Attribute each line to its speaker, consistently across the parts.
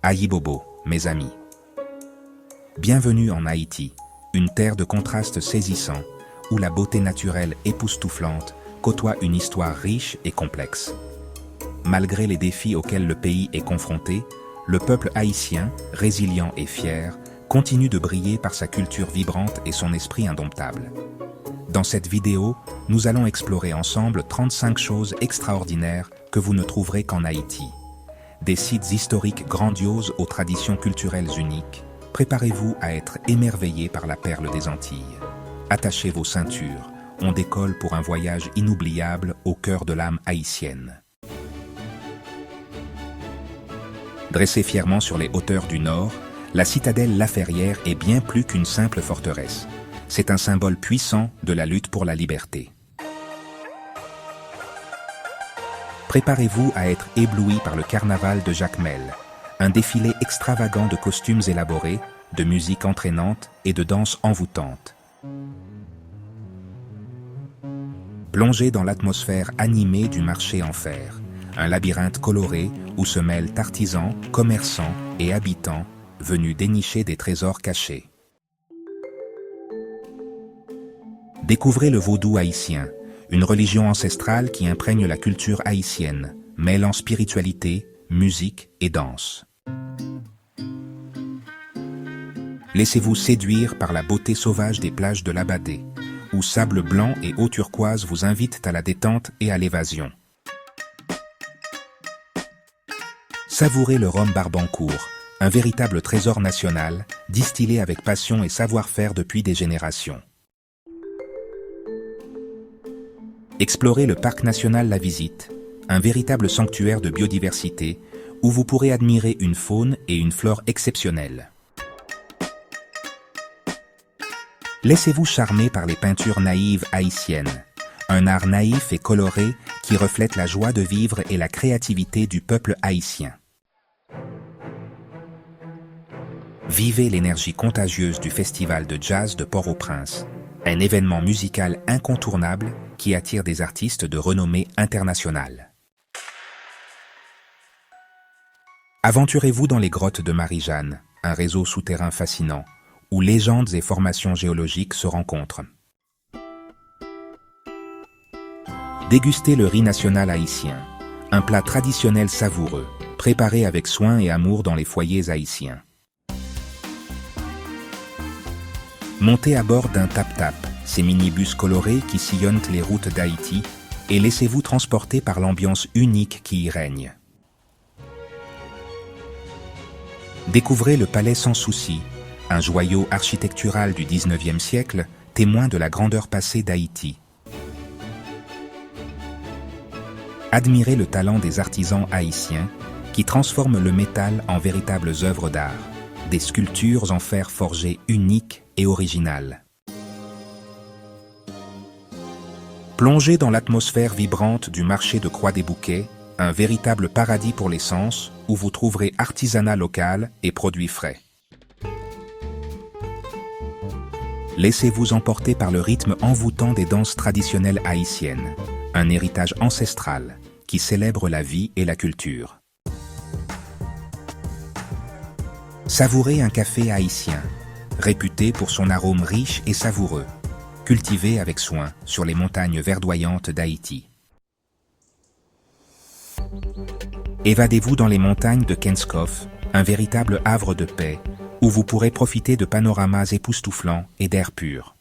Speaker 1: Ayibobo, mes amis. Bienvenue en Haïti, une terre de contrastes saisissants, où la beauté naturelle époustouflante côtoie une histoire riche et complexe. Malgré les défis auxquels le pays est confronté, le peuple haïtien, résilient et fier, continue de briller par sa culture vibrante et son esprit indomptable. Dans cette vidéo, nous allons explorer ensemble 35 choses extraordinaires que vous ne trouverez qu'en Haïti. Des sites historiques grandioses aux traditions culturelles uniques. Préparez-vous à être émerveillés par la perle des Antilles. Attachez vos ceintures, on décolle pour un voyage inoubliable au cœur de l'âme haïtienne. Dressée fièrement sur les hauteurs du Nord, la citadelle Laferrière est bien plus qu'une simple forteresse. C'est un symbole puissant de la lutte pour la liberté. Préparez-vous à être ébloui par le carnaval de Jacmel, un défilé extravagant de costumes élaborés, de musique entraînante et de danse envoûtante. Plongez dans l'atmosphère animée du marché en fer, un labyrinthe coloré où se mêlent artisans, commerçants et habitants venus dénicher des trésors cachés. Découvrez le vaudou haïtien, une religion ancestrale qui imprègne la culture haïtienne, mêlant spiritualité, musique et danse. Laissez-vous séduire par la beauté sauvage des plages de l'Abadé, où sable blanc et eau turquoise vous invitent à la détente et à l'évasion. Savourez le rhum Barbancourt, un véritable trésor national, distillé avec passion et savoir-faire depuis des générations. Explorez le parc national La Visite, un véritable sanctuaire de biodiversité où vous pourrez admirer une faune et une flore exceptionnelles. Laissez-vous charmer par les peintures naïves haïtiennes, un art naïf et coloré qui reflète la joie de vivre et la créativité du peuple haïtien. Vivez l'énergie contagieuse du Festival de jazz de Port-au-Prince, un événement musical incontournable qui attire des artistes de renommée internationale. Aventurez-vous dans les grottes de Marie-Jeanne, un réseau souterrain fascinant, où légendes et formations géologiques se rencontrent. Dégustez le riz national haïtien, un plat traditionnel savoureux, préparé avec soin et amour dans les foyers haïtiens. Montez à bord d'un tap-tap, ces minibus colorés qui sillonnent les routes d'Haïti, et laissez-vous transporter par l'ambiance unique qui y règne. Découvrez le Palais Sans Souci, un joyau architectural du XIXe siècle, témoin de la grandeur passée d'Haïti. Admirez le talent des artisans haïtiens qui transforment le métal en véritables œuvres d'art, des sculptures en fer forgé uniques et originales. Plongez dans l'atmosphère vibrante du marché de Croix-des-Bouquets, un véritable paradis pour les sens où vous trouverez artisanat local et produits frais. Laissez-vous emporter par le rythme envoûtant des danses traditionnelles haïtiennes, un héritage ancestral qui célèbre la vie et la culture. Savourez un café haïtien, réputé pour son arôme riche et savoureux, cultivé avec soin sur les montagnes verdoyantes d'Haïti. Évadez-vous dans les montagnes de Kenskoff, un véritable havre de paix, où vous pourrez profiter de panoramas époustouflants et d'air pur.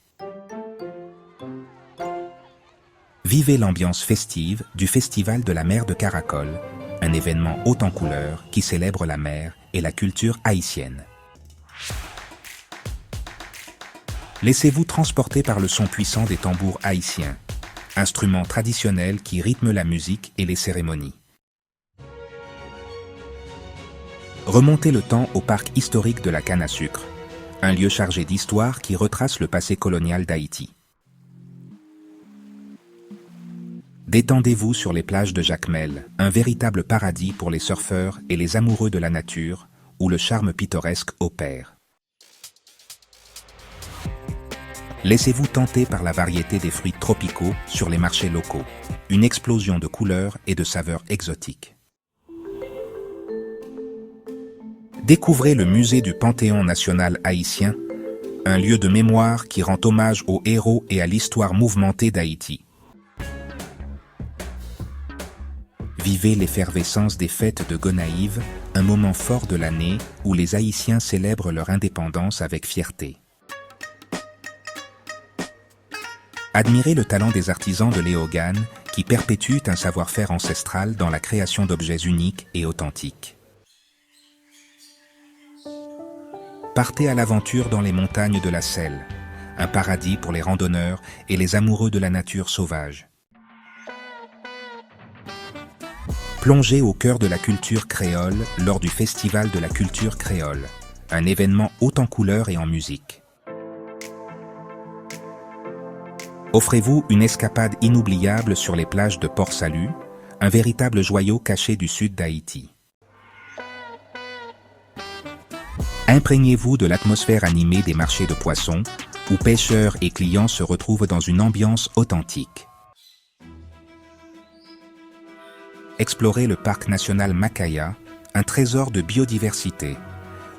Speaker 1: Vivez l'ambiance festive du Festival de la mer de Caracol, un événement haut en couleurs qui célèbre la mer et la culture haïtienne. Laissez-vous transporter par le son puissant des tambours haïtiens, instruments traditionnels qui rythment la musique et les cérémonies. Remontez le temps au parc historique de la canne à sucre, un lieu chargé d'histoire qui retrace le passé colonial d'Haïti. Détendez-vous sur les plages de Jacmel, un véritable paradis pour les surfeurs et les amoureux de la nature, où le charme pittoresque opère. Laissez-vous tenter par la variété des fruits tropicaux sur les marchés locaux, une explosion de couleurs et de saveurs exotiques. Découvrez le musée du Panthéon national haïtien, un lieu de mémoire qui rend hommage aux héros et à l'histoire mouvementée d'Haïti. Vivez l'effervescence des fêtes de Gonaïves, un moment fort de l'année où les Haïtiens célèbrent leur indépendance avec fierté. Admirez le talent des artisans de Léogâne qui perpétuent un savoir-faire ancestral dans la création d'objets uniques et authentiques. Partez à l'aventure dans les montagnes de la Selle, un paradis pour les randonneurs et les amoureux de la nature sauvage. Plongez au cœur de la culture créole lors du Festival de la culture créole, un événement haut en couleurs et en musique. Offrez-vous une escapade inoubliable sur les plages de Port-Salut, un véritable joyau caché du sud d'Haïti. Imprégnez-vous de l'atmosphère animée des marchés de poissons, où pêcheurs et clients se retrouvent dans une ambiance authentique. Explorez le parc national Macaya, un trésor de biodiversité,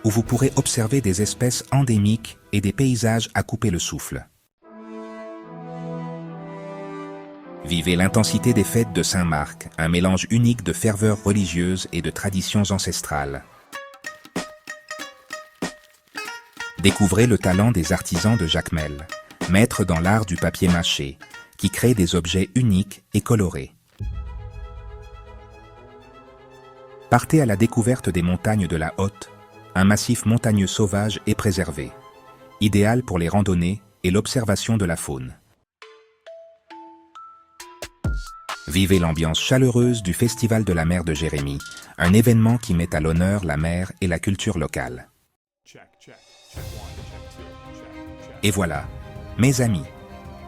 Speaker 1: où vous pourrez observer des espèces endémiques et des paysages à couper le souffle. Vivez l'intensité des fêtes de Saint-Marc, un mélange unique de ferveur religieuse et de traditions ancestrales. Découvrez le talent des artisans de Jacmel, maîtres dans l'art du papier mâché, qui créent des objets uniques et colorés. Partez à la découverte des montagnes de la Hotte, un massif montagneux sauvage et préservé, idéal pour les randonnées et l'observation de la faune. Vivez l'ambiance chaleureuse du Festival de la mer de Jérémie, un événement qui met à l'honneur la mer et la culture locale. Et voilà, mes amis,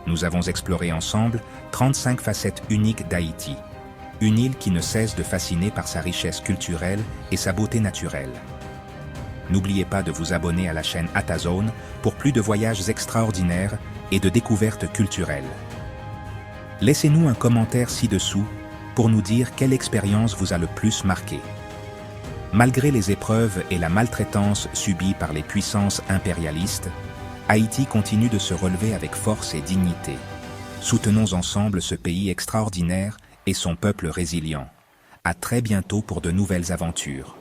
Speaker 1: nous avons exploré ensemble 35 facettes uniques d'Haïti, une île qui ne cesse de fasciner par sa richesse culturelle et sa beauté naturelle. N'oubliez pas de vous abonner à la chaîne Atazone pour plus de voyages extraordinaires et de découvertes culturelles. Laissez-nous un commentaire ci-dessous pour nous dire quelle expérience vous a le plus marqué. Malgré les épreuves et la maltraitance subies par les puissances impérialistes, Haïti continue de se relever avec force et dignité. Soutenons ensemble ce pays extraordinaire et son peuple résilient. À très bientôt pour de nouvelles aventures.